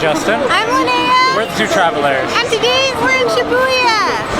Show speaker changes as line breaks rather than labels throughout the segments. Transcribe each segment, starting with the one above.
Justin.
I'm Lenaya.
We're the two travelers.
And today we're in Shibuya.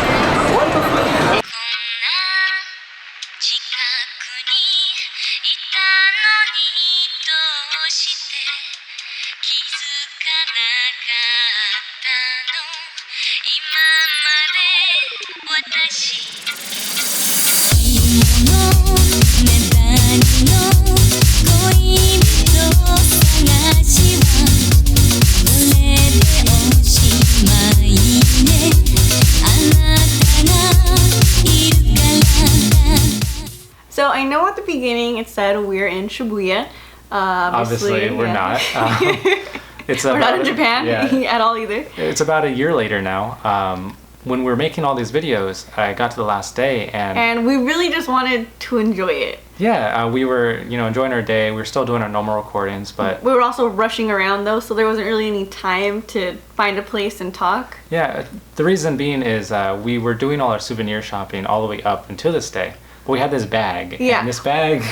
So I know at the beginning it said we're in Shibuya.
Obviously we're not.
We're not in Japan at all either.
It's about a year later now. When we were making all these videos, I got to the last day
and we really just wanted to enjoy it.
Yeah, we were, enjoying our day. We were still doing our normal recordings, but
we were also rushing around though, so there wasn't really any time to find a place and talk.
Yeah, the reason being is we were doing all our souvenir shopping all the way up until this day. But we had this bag, and this bag...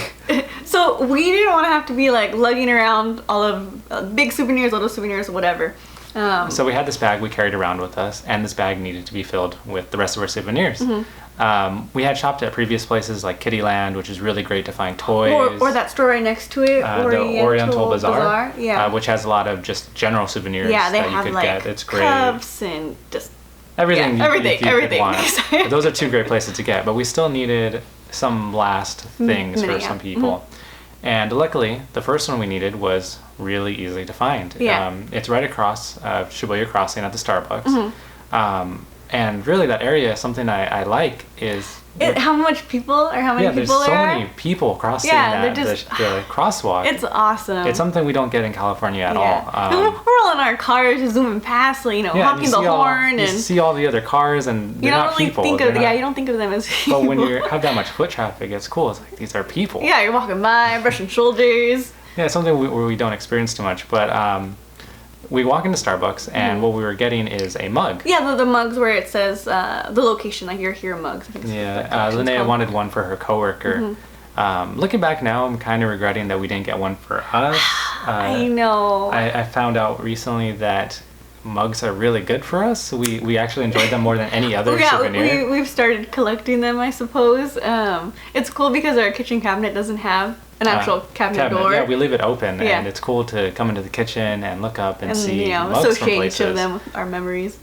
So we didn't want to have to be like lugging around all of big souvenirs, little souvenirs, whatever.
So we had this bag we carried around with us, and this bag needed to be filled with the rest of our souvenirs. We had shopped at previous places like Kittyland, which is really great to find toys.
Or that store right next to it,
the Oriental Bazaar,
yeah.
Which has a lot of just general souvenirs that you could get. It's great.
Cups and just
everything you
everything.
could want. Those are two great places to get, but we still needed some last things for some people. And luckily, the first one we needed was really easy to find. It's right across Shibuya Crossing at the Starbucks. And really that area, something I like is...
how many people there are?
there's so many people crossing the crosswalk.
It's awesome.
It's something we don't get in California at all.
We're all in our cars zooming past, honking the horn.
You see all the other cars and they're not people.
You don't think of them as people.
But when you have that much foot traffic, it's cool. It's like, these are people.
Yeah, you're walking by, brushing shoulders.
Yeah, it's something where we don't experience too much. But we walk into Starbucks, and what we were getting is a mug.
Yeah, the mugs where it says the location, like you're here mugs. I think
Lenaya wanted one for her coworker. Looking back now, I'm kind of regretting that we didn't get one for us.
I know.
I found out recently that mugs are really good for us. We actually enjoy them more than any other souvenir.
We've started collecting them, I suppose. It's cool because our kitchen cabinet doesn't have an actual cabinet door.
Yeah, we leave it open, and it's cool to come into the kitchen and look up and see mugs
associate
from places.
each of them with our memories.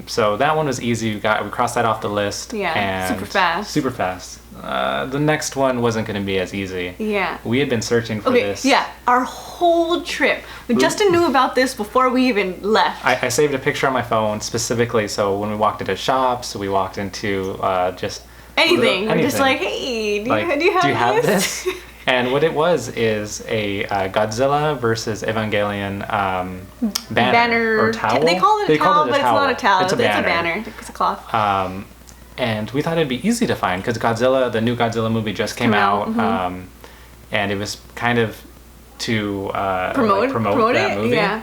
So that one was easy. We crossed that off the list.
Yeah,
and
super fast.
The next one wasn't going to be as easy.
Yeah.
We had been searching for this.
Yeah, our whole trip. Justin knew about this before we even left.
I saved a picture on my phone specifically, so when we walked into shops, we walked into just...
Anything. We're just like, hey, do you have this?
And what it was is a Godzilla versus Evangelion banner or towel.
They call it a towel, but it's not a towel. It's a banner. It's a cloth.
And we thought it'd be easy to find because the new Godzilla movie just came out, and it was kind of to promote that movie. Yeah.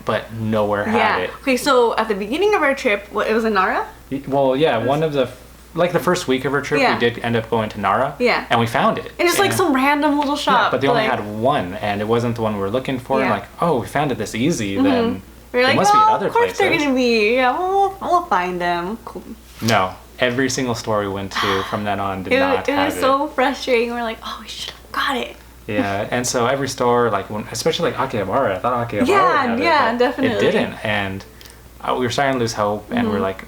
But nowhere had it.
Okay, so at the beginning of our trip, it was in Nara?
Well, yeah, one of the... Like the first week of our trip, we did end up going to Nara. Yeah. And we found it.
And it's like some random little shop.
Yeah, but they only had one, and it wasn't the one we were looking for. And like, we found it this easy, then
we're
must be at other places.
Of course they're going to be. Yeah, we'll find them. Cool.
No. Every single store we went to from then on did not have it.
It was so frustrating. We're like, we should have got it.
Yeah, and so every store, especially Akihabara, I thought Akihabara had it.
Yeah, definitely.
It didn't, and we were starting to lose hope, and we're like,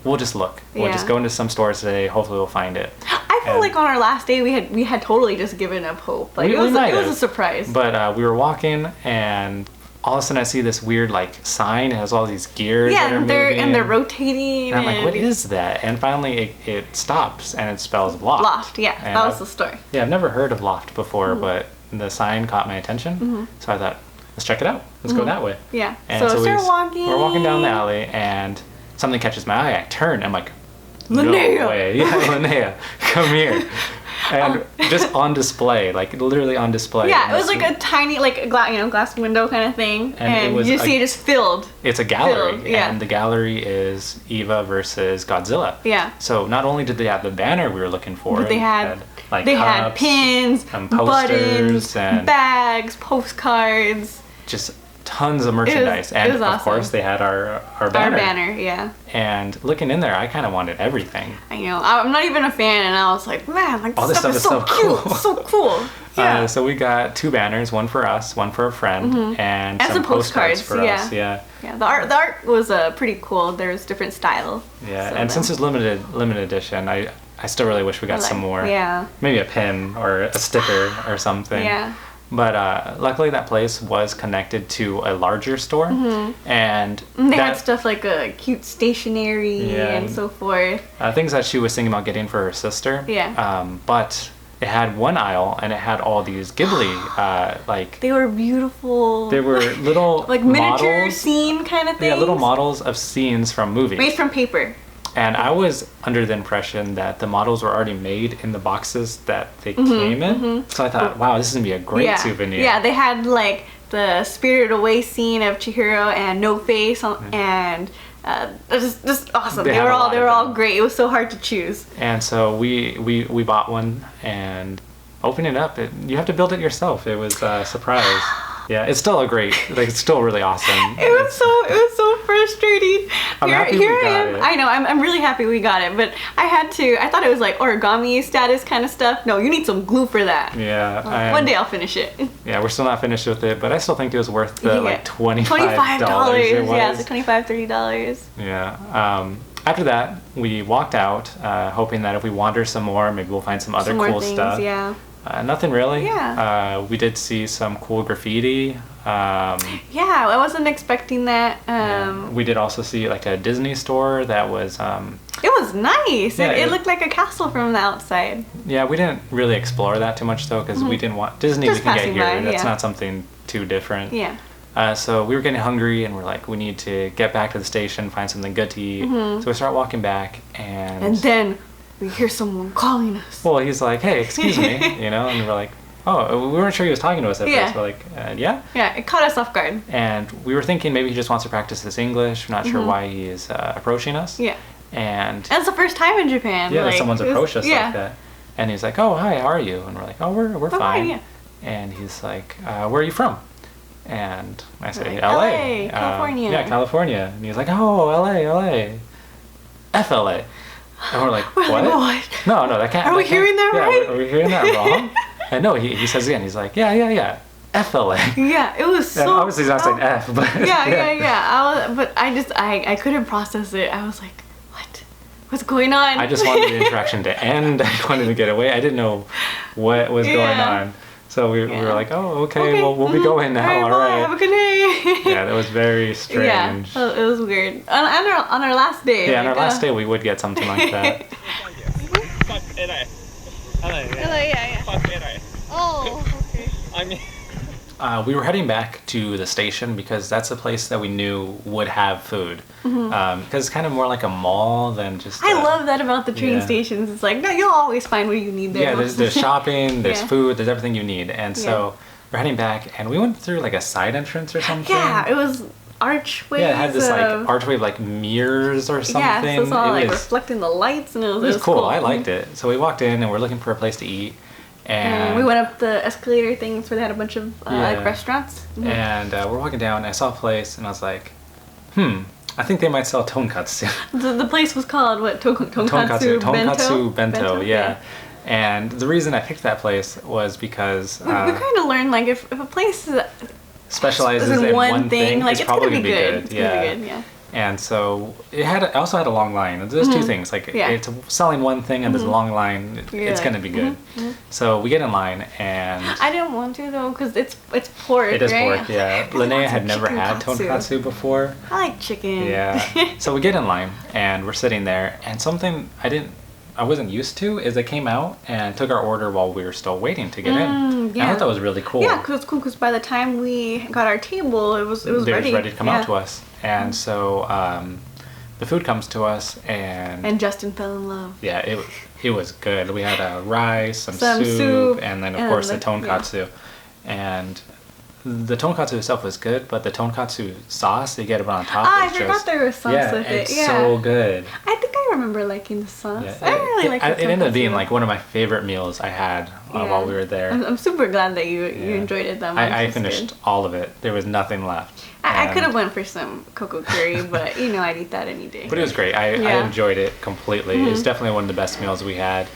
we'll just look. We'll just go into some stores today. Hopefully, we'll find it.
I feel like on our last day, we had totally just given up hope. Like it was a surprise.
But we were walking, and all of a sudden, I see this weird sign. It has all these gears.
Yeah,
that are moving,
and they're rotating.
And I'm like, what is that? And finally, it stops, and it spells Loft.
Loft, yeah,
and
that was the story.
Yeah, I've never heard of Loft before, but the sign caught my attention. So I thought, let's check it out. Let's go that way.
Yeah.
And so
we're walking.
We're walking down the alley, and something catches my eye. I turn. I'm like,
Lenaya.
No way. Yeah, Lenaya, come here. And just on display, literally on display.
Yeah, it was like a tiny, glass window kind of thing, and you see it just filled.
It's a gallery, and the gallery is Eva versus Godzilla.
Yeah.
So not only did they have the banner we were looking for,
but they had pins,
and posters,
buttons,
and
bags, postcards.
Just tons of merchandise.
It was awesome.
Of course, they had our banner.
Our banner, yeah.
And looking in there, I kind of wanted everything.
I know. I'm not even a fan, and I was like, man, like,
this stuff is so
cute.
cool.
So cool. Yeah.
So we got 2 banners, one for us, one for a friend, and some postcards for us. Yeah.
Yeah. The art was pretty cool. There's different style.
Yeah, and since it's limited edition, I still really wish we got some more.
Yeah.
Maybe a pin or a sticker or something.
Yeah.
But luckily that place was connected to a larger store, and
they had stuff like cute stationery and so forth.
Things that she was thinking about getting for her sister.
Yeah.
But it had one aisle, and it had all these Ghibli, like...
They were beautiful.
They were little
like miniature scene kind of things.
Yeah, little models of scenes from movies.
Made from paper.
And I was under the impression that the models were already made in the boxes that they came in. So I thought, wow, this is going to be a great souvenir.
Yeah, they had like the Spirited Away scene of Chihiro and No Face, and just awesome. They were all great. It was so hard to choose.
And so we bought one, and opening it up, you have to build it yourself. It was a surprise. Yeah, it's still it's still really awesome.
It was so frustrating.
I'm happy we got it.
I know, I'm really happy we got it, but I thought it was like origami status kind of stuff. No, you need some glue for that.
Yeah.
One day I'll finish it.
Yeah, we're still not finished with it, but I still think it was worth the like $25.
Yeah, it's like $25, $30.
Yeah. After that, we walked out, hoping that if we wander some more, maybe we'll find some other cool stuff.
Yeah.
Nothing really.
Yeah.
We did see some cool graffiti.
Yeah, I wasn't expecting that.
We did also see like a Disney store that was...
it was nice. Yeah, it looked like a castle from the outside.
Yeah, we didn't really explore that too much though, because we didn't want... Disney
Just
we can get here.
by,
That's not something too different.
Yeah.
So we were getting hungry, and we're like, we need to get back to the station, find something good to eat. So we start walking back, and
then we hear someone calling us.
Well, he's like, hey, excuse me, and we're like, oh, we weren't sure he was talking to us at first. We're like, yeah?
Yeah, it caught us off guard.
And we were thinking maybe he just wants to practice his English. We're not sure why he is approaching us.
Yeah.
And
it's the first time in Japan.
Yeah, someone's approached us like that. And he's like, oh, hi, how are you? And we're like, oh, we're fine. Yeah. And he's like, where are you from? And I say, LA.
California.
Yeah, California. And he's like, oh, LA. FLA. And we're like, what? No, that can't.
Are we hearing that right?
Are we hearing that wrong? And no, he says again, he's like, yeah. FLA.
Yeah, it was so...
And obviously he's not saying F, but...
Yeah. But I couldn't process it. I was like, what? What's going on?
I just wanted the interaction to end. I wanted to get away. I didn't know what was going on. So we were like, oh, okay. Well, we'll be going now. All right.
Have a good day.
Yeah, that was very strange.
Yeah, it was weird. On our last day.
Yeah, on our last day, we would get something like that.
Oh, okay.
I mean...
We were heading back to the station because that's a place that we knew would have food. Because it's kind of more like a mall than just...
I love that about the train stations. It's like, no, you'll always find what you need there.
Yeah, there's shopping, there's food, there's everything you need. And so we're heading back, and we went through like a side entrance or something.
Yeah, it was archways.
Yeah, it had this like archway of like mirrors or something.
Yeah, so it's all like reflecting the lights, and it was
cool. I liked it. So we walked in, and we're looking for a place to eat. And
we went up the escalator things where they had a bunch of like restaurants.
And we're walking down, and I saw a place, and I was like, I think they might sell tonkatsu.
The place was called what? Tonkatsu
Bento, yeah. And the reason I picked that place was because...
we kind of learned, like, if a place
specializes in one thing,
like,
it's probably going to be good.
It's gonna be good, yeah.
And so it also had a long line. There's two things. Like it's selling one thing and there's a long line. It's going to be good. So we get in line and...
I didn't want to though because it's pork,
It is
right?
pork, yeah. Lenaya had never had tonkatsu before.
I like chicken.
Yeah. So we get in line and we're sitting there, and something I wasn't used to is they came out and took our order while we were still waiting to get in. Yeah. I thought that was really cool.
Yeah, because it's cool because by the time we got our table, it was ready.
It was ready to come out to us. And so the food comes to us, and
Justin fell in love.
Yeah, it was good. We had rice, some soup, and then of course the tonkatsu. And the tonkatsu itself was good, but the tonkatsu sauce they get on top
I
is
forgot
just
there was sauce with it.
It's so good.
I think I remember liking the sauce.
Yeah,
I really like the
it ended up being
tonkatsu.
like one of my favorite meals I had while we were there.
I'm super glad that you enjoyed it that much.
I finished all of it. There was nothing left.
I could have went for some cocoa curry, but I'd eat that any day.
But it was great. I enjoyed it completely. It was definitely one of the best meals we had.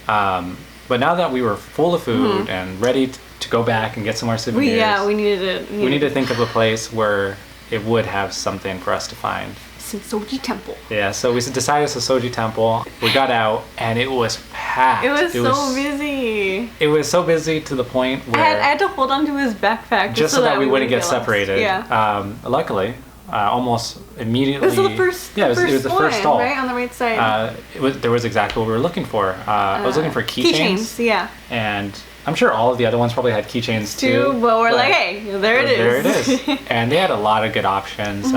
But now that we were full of food and ready to go back and get some more souvenirs,
we needed
to think of a place where it would have something for us to find.
Soji Temple.
Yeah, so we decided it's the Soji Temple. We got out and it was packed.
It was so busy.
It was so busy to the point where
I had to hold on to his backpack
just so that we wouldn't get separated.
Yeah.
Luckily, almost immediately.
It was the first.
Yeah, it was the first stall.
Right on the right side.
There was exactly what we were looking for. I was looking for keychains.
Yeah.
And I'm sure all of the other ones probably had keychains too.
But we're like, hey, there it is.
There it is. And they had a lot of good options.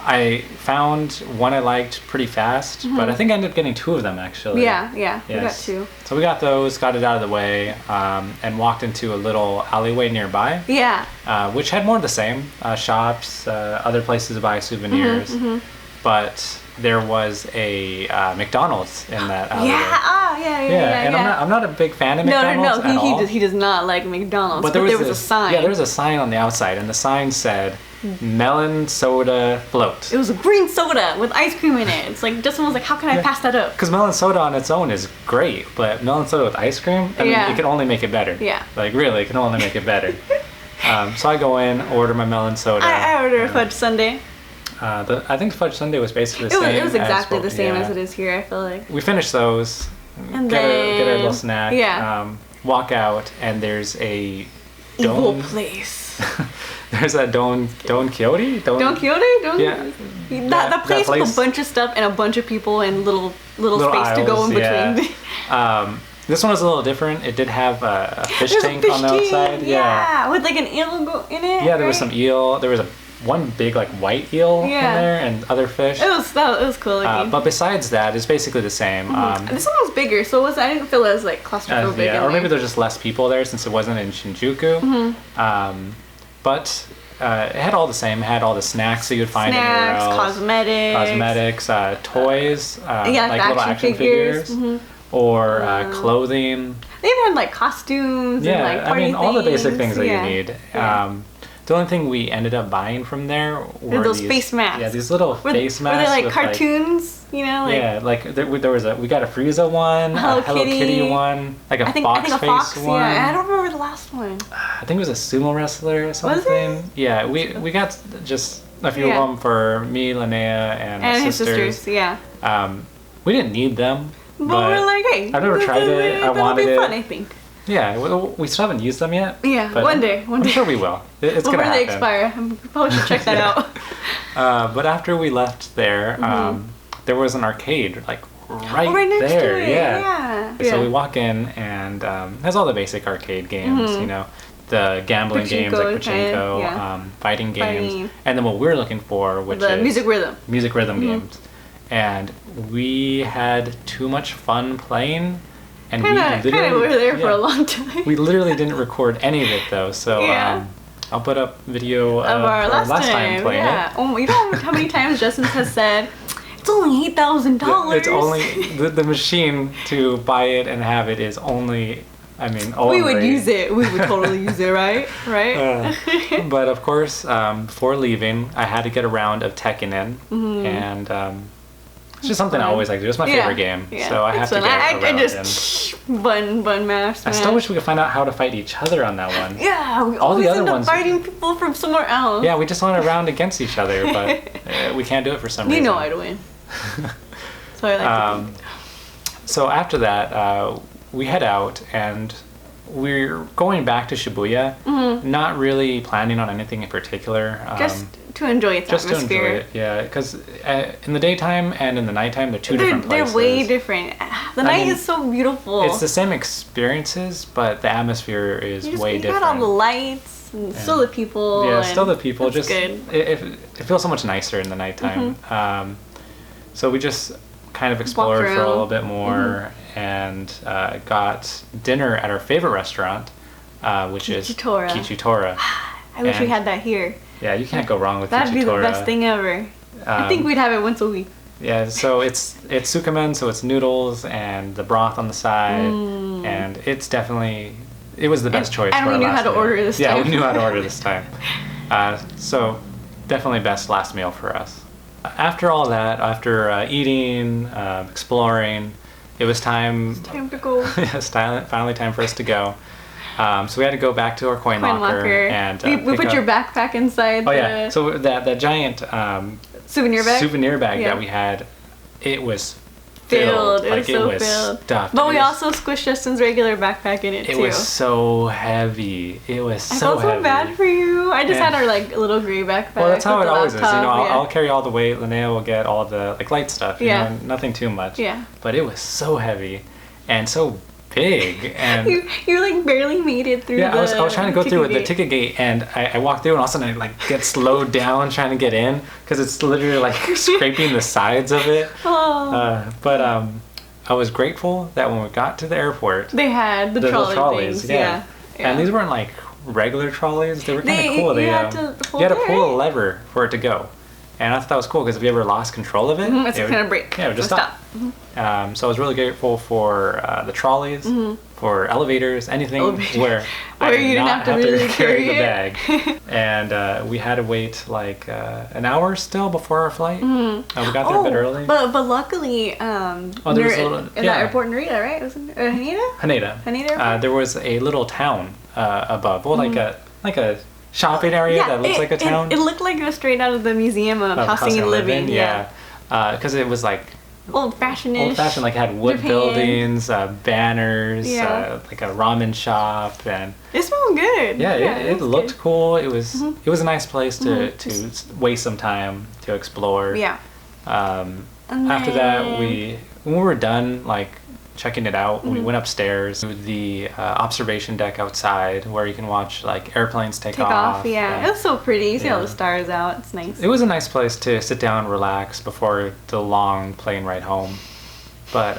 I found one I liked pretty fast, but I think I ended up getting 2 of them actually.
Yeah, we got 2.
So we got those, got it out of the way, and walked into a little alleyway nearby.
Yeah.
Which had more of the same shops, other places to buy souvenirs, but there was a McDonald's in that alleyway.
Yeah.
And I'm not a big fan of McDonald's at all.
He does not like McDonald's. But there was a sign.
Yeah, there was a sign on the outside, and the sign said melon soda float.
It was a green soda with ice cream in it. It's like Justin was like, how can I pass that up?
Because melon soda on its own is great, but melon soda with ice cream, I mean, it can only make it better.
Yeah.
Like really, it can only make it better. So I go in, order my melon soda.
I order a fudge sundae.
I think fudge sundae was basically the same.
It was exactly the same as it is here, I feel like.
We finished those,
and
get a little snack, walk out, and there's a
evil place.
There's a Don Quixote?
Don Quixote?
Yeah.
That place with a bunch of stuff and a bunch of people and little space aisles, to go in between.
Yeah. This one was a little different. It did have a fish tank on the outside.
Yeah, with like an eel in it.
Yeah, there was some eel. There was one big like white eel in there and other fish.
It was cool looking.
But besides that, it's basically the same.
This one was bigger, so I didn't feel as like claustrophobic.
Or maybe there's just less people there since it wasn't in Shinjuku. But it had all the same. It had all the snacks that you would find anywhere else. Cosmetics, toys, like little action figures. Or clothing.
They even had like costumes and like party
all the basic things that you need.
The
only thing we ended up buying from there were
those face masks.
Yeah, these little face masks.
Were they like cartoons? Like,
there was we got a Frieza one, a Hello Kitty one, like a fox face one.
Yeah, I don't remember the last one.
I think it was a sumo wrestler or something.
Was it?
Yeah, we got just a few of them for me, Linnea, and
his sisters. Yeah.
We didn't need them.
But we're like, hey,
I've never tried it. I wanted it.
Fun, I think.
Yeah, we still haven't used them yet.
Yeah, but one day.
I'm sure we will. It's gonna happen.
Before they expire, we probably should check that out.
But after we left there, there was an arcade like right
next
there.
To it. Yeah.
So we walk in and has all the basic arcade games. The gambling games like pachinko, fighting games, and then what we're looking for, which is
music rhythm
games. And we had too much fun playing, and we
were there for a long time.
We literally didn't record any of it though, so I'll put up video of our last time playing it.
Oh, you know how many times Justin has said, it's only $8,000.
It's only the machine to buy it and have it is only.
We would use it. We would totally use it, right?
But of course, before leaving, I had to get a round of Tekken in, and it's just something I always like to do. It's my favorite game, so I have to get a round in.
Button mash.
I still wish we could find out how to fight each other on that one.
Yeah, we always end up fighting people from somewhere else.
Yeah, we just want to round against each other, but we can't do it for some reason.
You know I'd win. So I like to think.
So after that, we head out and we're going back to Shibuya, not really planning on anything in particular.
Just to enjoy its atmosphere.
To enjoy it, yeah. Because in the daytime and in the nighttime, they're two different places.
They're way different. The night is so beautiful.
It's the same experiences, but the atmosphere is way different.
You got all the lights and still the people.
Yeah, still the people.
Just good.
It feels so much nicer in the nighttime. So we just kind of explored for a little bit more and got dinner at our favorite restaurant, which is
Kichitora.
Kichitora.
I wish we had that here.
Yeah, you can't go wrong with
That'd
Kichitora.
be the best thing ever. I think we'd have it once a week.
Yeah, so it's sukemen, so it's noodles and the broth on the side, and it's definitely, it was the best choice.
And we knew how to order this time.
Yeah, we knew how to order this time. So definitely best last meal for us. After all that, after eating, exploring, it was time.
It's time to go.
Yes, finally time for us to go. So we had to go back to our coin locker. And
we put your backpack inside.
Oh yeah, so that giant
souvenir bag
that we had, it was
filled.
It was
filled.
Stuffed.
But we also squished Justin's regular backpack in it too.
It was so heavy. It was so heavy.
I felt so bad for you. I just had our little gray backpack.
Well, that's how it always is. I'll
yeah.
carry all the weight. Lenaya will get all the light stuff. You know, nothing too much.
Yeah.
But it was so heavy, and so big, and
you barely made it through.
Yeah, I was trying to go through the ticket gate, and I walked through, and all of a sudden I get slowed down trying to get in because it's literally scraping the sides of it.
Oh.
But I was grateful that when we got to the airport,
they had the trolleys.
Things, yeah. And these weren't regular trolleys. They were kind of cool.
You had to
pull a lever for it to go. And I thought that was cool because if you ever lost control of it,
it's going to break.
Yeah, it would just stop. Mm-hmm. So I was really grateful for the trolleys, for elevators, anything where I did not have to carry the bag. And we had to wait an hour still before our flight. We got there a bit early.
But luckily, at the airport in Narita, right? Was it Haneda?
Haneda. There was a little town above, like a shopping area that looks like a town.
It looked like it was straight out of the Museum of Housing and Living.
Yeah, because it was
old-fashioned.
It had wood buildings, banners, like a ramen shop, and
it smelled good.
Yeah, it looked cool. It was a nice place to waste some time to explore.
Yeah.
After that, when we were done checking it out, we went upstairs to the observation deck outside where you can watch airplanes take off.
Yeah, it was so pretty. You see all the stars out. It's nice.
It was a nice place to sit down and relax before the long plane ride home. But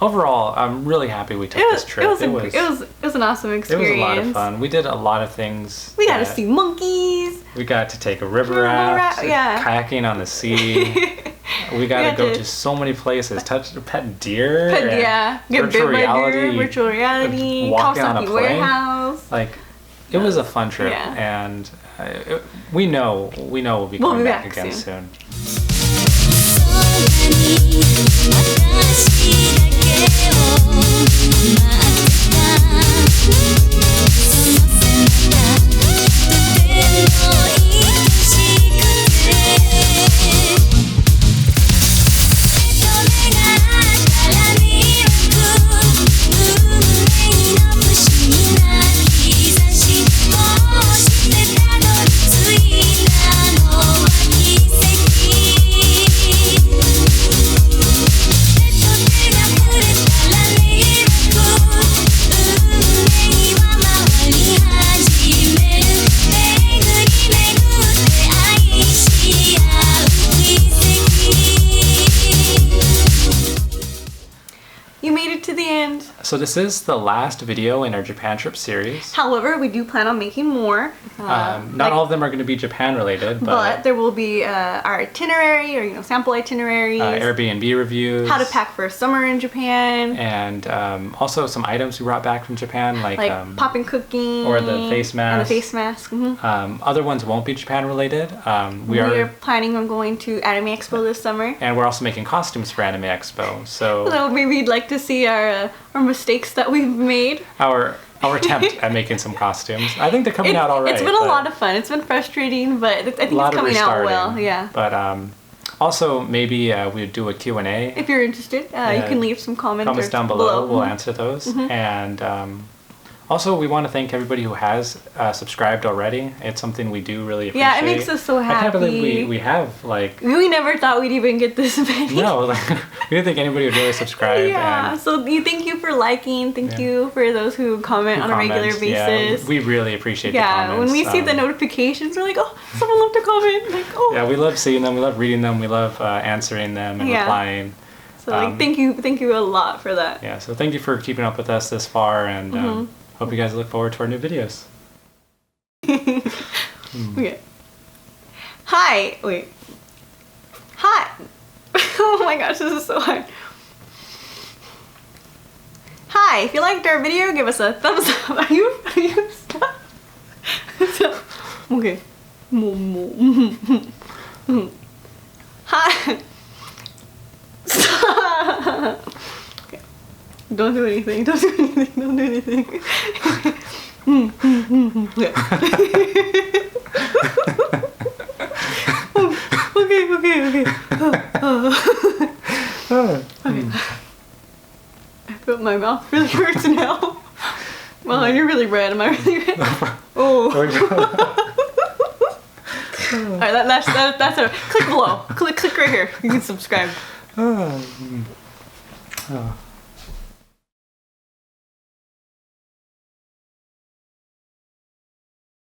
overall, I'm really happy we took this trip.
It was an awesome experience.
It was a lot of fun. We did a lot of things.
We got to see monkeys.
We got to take a river raft, kayaking on the sea. We got to go to so many places. Touch pet deer.
Get
virtual reality.
Virtual reality.
Walking on a plane.
Warehouse.
It was a fun trip, and we know we'll be coming back again soon. So this is the last video in our Japan trip series.
However, we do plan on making more.
Not all of them are going to be Japan related,
but there will be our itinerary or sample itineraries,
Airbnb reviews,
how to pack for summer in Japan,
and also some items we brought back from Japan, like
popping cooking
or the face mask.
And the face mask.
Other ones won't be Japan related. We are
planning on going to Anime Expo this summer,
and we're also making costumes for Anime Expo. So
maybe you'd like to see our mistakes that we've made.
Our attempt at making some costumes. I think they're coming out all right.
It's been a lot of fun. It's been frustrating, but I think it's coming out well. Yeah.
But also maybe we'd do a Q&A.
If you're interested, you can leave some comments
down below. We'll answer those. And also, we want to thank everybody who has subscribed already. It's something we do really appreciate.
Yeah, it makes us so happy.
I can't believe we have
We never thought we'd even get this many.
No, we didn't think anybody would really subscribe.
Yeah, so thank you for liking. Thank you for those who comment on a regular basis.
Yeah, we really appreciate the comments.
Yeah, when we see the notifications, we're like, oh, someone left a comment.
Yeah, we love seeing them. We love reading them. We love answering them and replying.
So thank you a lot for that.
Yeah, so thank you for keeping up with us this far, and Hope you guys look forward to our new videos.
Okay. Hi. Wait. Hi. Oh my gosh, this is so hard. Hi. If you liked our video, give us a thumbs up. Are you stop? Okay. Hi. Stop. Okay. Don't do anything. Don't do anything. Don't do anything. Okay. Okay. But my mouth really hurts now. Well, you're really red. Am I really red? Oh. Alright, that's it. Click below. Click right here. You can subscribe.
Oh.